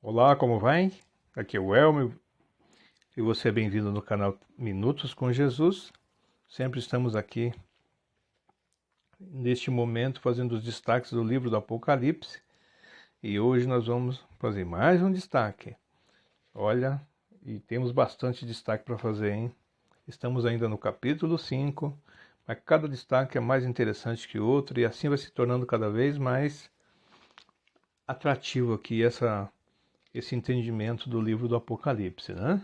Olá, como vai? Aqui é o Elmer e você é bem-vindo no canal Minutos com Jesus. Sempre estamos aqui neste momento fazendo os destaques do livro do Apocalipse e hoje nós vamos fazer mais um destaque. Olha, e temos bastante destaque para fazer, hein? Estamos ainda no capítulo 5, mas cada destaque é mais interessante que o outro e assim vai se tornando cada vez mais atrativo aqui esse entendimento do livro do Apocalipse, né?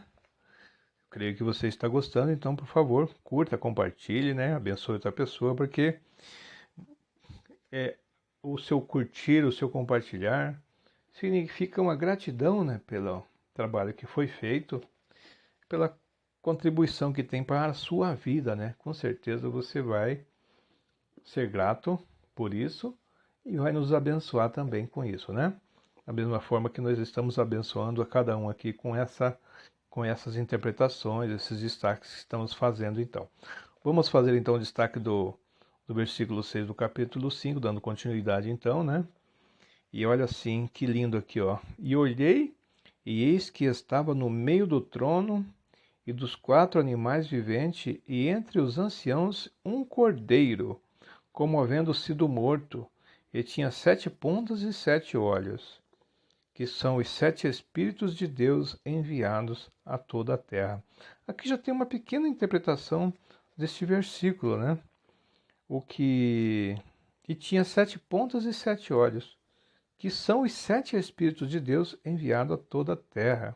Creio que você está gostando, então, por favor, curta, compartilhe, né? Abençoe outra pessoa, porque é, o seu curtir, o seu compartilhar, significa uma gratidão, né? Pelo trabalho que foi feito, pela contribuição que tem para a sua vida, né? Com certeza você vai ser grato por isso e vai nos abençoar também com isso, né? Da mesma forma que nós estamos abençoando a cada um aqui com essas interpretações, esses destaques que estamos fazendo então. Vamos fazer então o destaque do versículo 6 do capítulo 5, dando continuidade então, né? E olha assim, que lindo aqui, ó. E olhei, e eis que estava no meio do trono e dos quatro animais viventes, e entre os anciãos um cordeiro, como havendo sido morto, e tinha 7 pontas e 7 olhos, que são os 7 Espíritos de Deus enviados a toda a terra. Aqui já tem uma pequena interpretação deste versículo, né? O que... E tinha 7 pontas e 7 olhos, que são os 7 Espíritos de Deus enviados a toda a terra.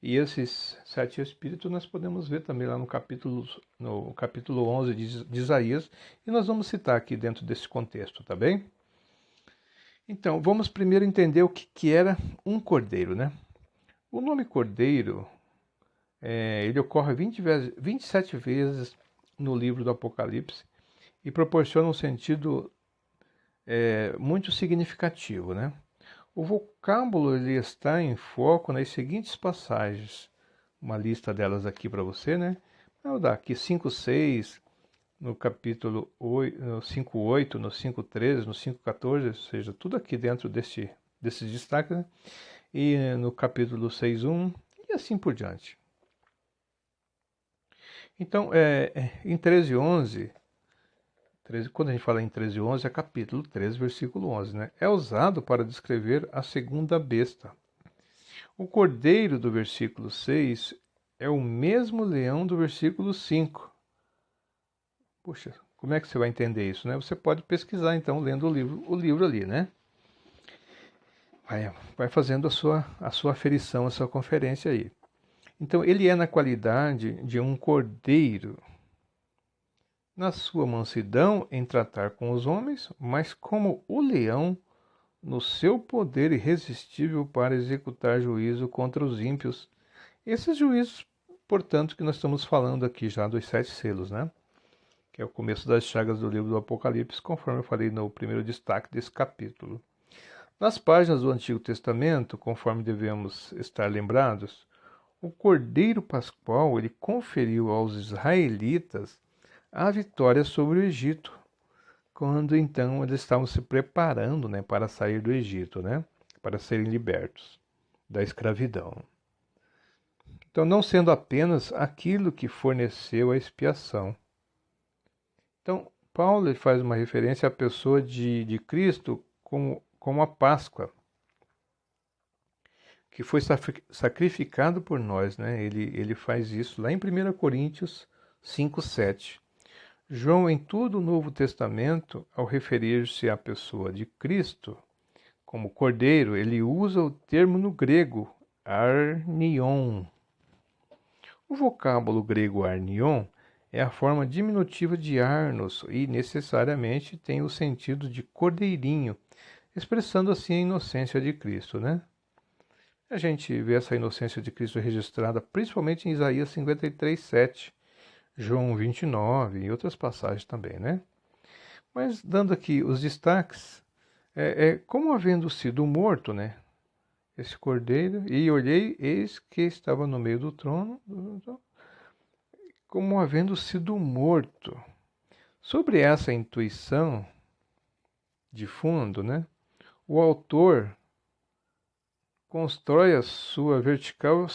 E esses 7 Espíritos nós podemos ver também lá no capítulo 11 de Isaías, e nós vamos citar aqui dentro desse contexto, tá bem? Então, vamos primeiro entender o que era um cordeiro, né? O nome cordeiro, ele ocorre 27 vezes no livro do Apocalipse e proporciona um sentido muito significativo, né? O vocábulo ele está em foco nas seguintes passagens. Uma lista delas aqui para você, né? Eu vou dar aqui 5, 6, no capítulo 8, no 5:8, no 5:13, no 5:14, ou seja, tudo aqui dentro desse destaque, né? E no capítulo 6:1 e assim por diante. Então, em 13:11, quando a gente fala em 13:11, é capítulo 13, versículo 11, né? É usado para descrever a segunda besta. O cordeiro do versículo 6 é o mesmo leão do versículo 5. Puxa, como é que você vai entender isso, né? Você pode pesquisar, então, lendo o livro ali, né? Vai fazendo a sua aferição, a sua conferência aí. Então, ele é na qualidade de um cordeiro, na sua mansidão em tratar com os homens, mas como o leão no seu poder irresistível para executar juízo contra os ímpios. Esses juízos, portanto, que nós estamos falando aqui já dos 7 selos, né? Que é o começo das chagas do livro do Apocalipse, conforme eu falei no primeiro destaque desse capítulo. Nas páginas do Antigo Testamento, conforme devemos estar lembrados, o Cordeiro Pascual ele conferiu aos israelitas a vitória sobre o Egito, quando então eles estavam se preparando, né, para sair do Egito, né, para serem libertos da escravidão. Então, não sendo apenas aquilo que forneceu a expiação. Então, Paulo ele faz uma referência à pessoa de Cristo como a Páscoa, que foi sacrificado por nós, né? Ele faz isso lá em 1 Coríntios 5:7. João, em todo o Novo Testamento, ao referir-se à pessoa de Cristo como cordeiro, ele usa o termo no grego arnion. O vocábulo grego arnion é a forma diminutiva de Arnos e necessariamente tem o sentido de cordeirinho, expressando assim a inocência de Cristo, né? A gente vê essa inocência de Cristo registrada principalmente em Isaías 53:7, João 29 e outras passagens também, né? Mas dando aqui os destaques, como havendo sido morto, né? Esse cordeiro, e olhei, eis que estava no meio do trono, como havendo sido morto. Sobre essa intuição de fundo, né? O autor constrói sua vertical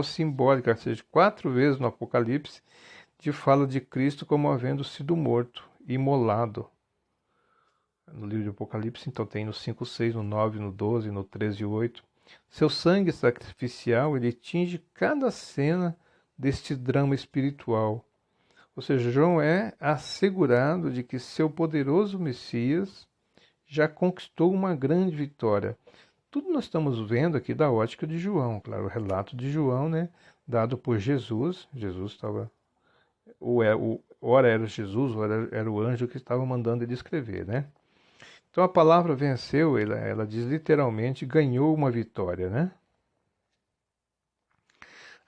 simbólica, ou seja, 4 vezes no Apocalipse, de fala de Cristo como havendo sido morto, imolado. No livro de Apocalipse, então tem no 5:6, no 9, no 12, no 13:8. Seu sangue sacrificial, ele tinge cada cena deste drama espiritual. Ou seja, João é assegurado de que seu poderoso Messias já conquistou uma grande vitória. Tudo nós estamos vendo aqui da ótica de João, claro, o relato de João, né, dado por Jesus. Jesus estava, ora era Jesus, ora era o anjo que estava mandando ele escrever, né? Então a palavra venceu, ela diz literalmente, ganhou uma vitória, né?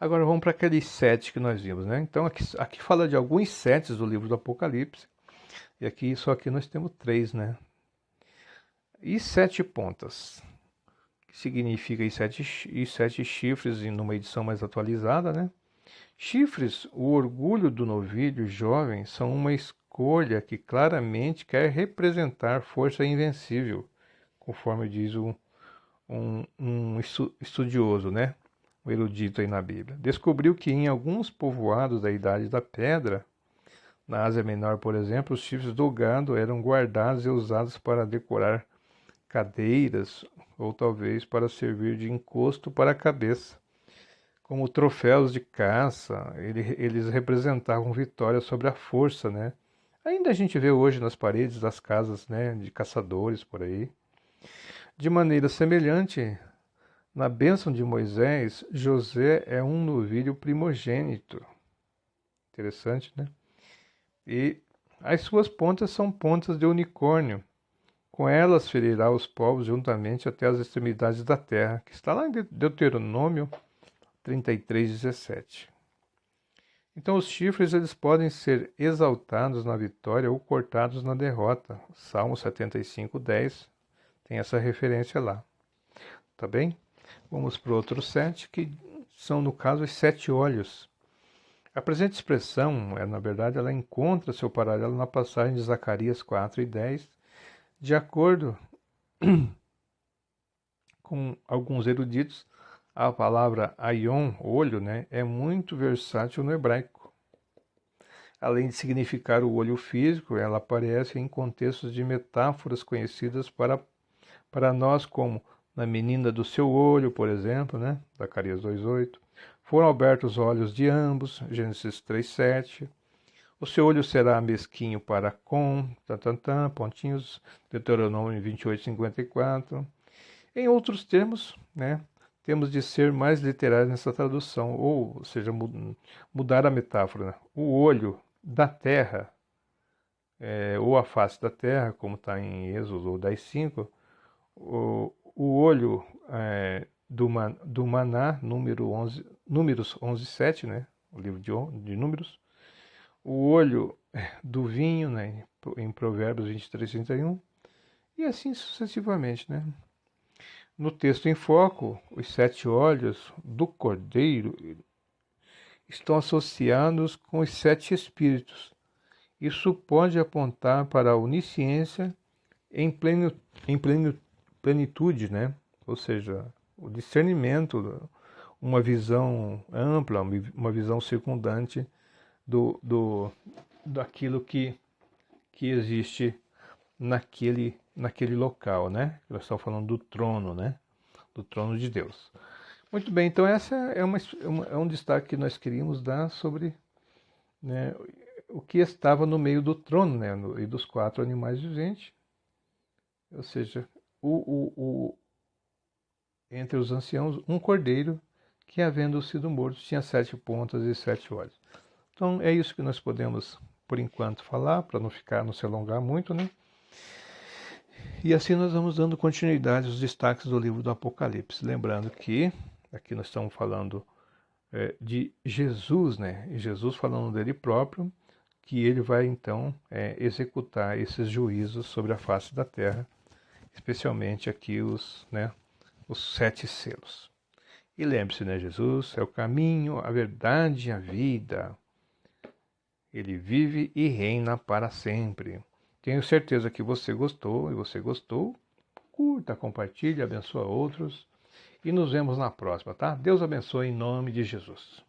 Agora vamos para aqueles 7 que nós vimos, né? Então aqui fala de alguns 7 do livro do Apocalipse, e aqui só aqui nós temos 3, né? E 7 pontas, que significa e sete chifres em numa edição mais atualizada, né? Chifres, o orgulho do novilho jovem, são uma escolha que claramente quer representar força invencível, conforme diz um estudioso, né? Um erudito aí na Bíblia. Descobriu que em alguns povoados da Idade da Pedra, na Ásia Menor, por exemplo, os chifres do gado eram guardados e usados para decorar cadeiras ou talvez para servir de encosto para a cabeça. Como troféus de caça, eles representavam vitória sobre a força, né? Ainda a gente vê hoje nas paredes das casas, né, de caçadores por aí. De maneira semelhante, na bênção de Moisés, José é um novilho primogênito. Interessante, né? E as suas pontas são pontas de unicórnio. Com elas ferirá os povos juntamente até as extremidades da terra, que está lá em Deuteronômio 33:17. Então os chifres eles podem ser exaltados na vitória ou cortados na derrota. Salmo 75:10 tem essa referência lá. Tá bem? Vamos para o outro 7, que são, no caso, os 7 olhos. A presente expressão, na verdade, ela encontra seu paralelo na passagem de Zacarias 4:10, de acordo com alguns eruditos. A palavra aion, olho, né, é muito versátil no hebraico. Além de significar o olho físico, ela aparece em contextos de metáforas conhecidas para nós, como na menina do seu olho, por exemplo, né? Zacarias 2:8. Foram abertos os olhos de ambos, Gênesis 3:7. O seu olho será mesquinho para com, pontinhos, Deuteronômio 28:54. Em outros termos, né? Temos de ser mais literais nessa tradução, ou seja, mudar a metáfora, né? O olho da terra, ou a face da terra, como está em Êxodo 10:5, o olho do maná, Números 11:7, né? O livro de Números. O olho do vinho, né? Em Provérbios 23:31. E assim sucessivamente, né? No texto em foco, os 7 olhos do cordeiro estão associados com os 7 espíritos. Isso pode apontar para a onisciência em plenitude, né? Ou seja, o discernimento, uma visão ampla, uma visão circundante daquilo que existe naquele local, né? Nós estamos falando do trono, né? Do trono de Deus. Muito bem, então essa é um destaque que nós queríamos dar sobre, né, o que estava no meio do trono, né, e dos 4 animais viventes, ou seja, entre os anciãos, um cordeiro que, havendo sido morto, tinha 7 pontas e 7 olhos. Então é isso que nós podemos, por enquanto, falar, para não se alongar muito, né? E assim nós vamos dando continuidade aos destaques do livro do Apocalipse. Lembrando que aqui nós estamos falando de Jesus, né? E Jesus falando dele próprio, que ele vai então executar esses juízos sobre a face da terra, especialmente aqui os 7 selos. E lembre-se, né? Jesus é o caminho, a verdade e a vida. Ele vive e reina para sempre. Tenho certeza que você gostou, e você gostou, curta. curta, compartilhe, abençoa outros. E nos vemos na próxima, tá? Deus abençoe em nome de Jesus.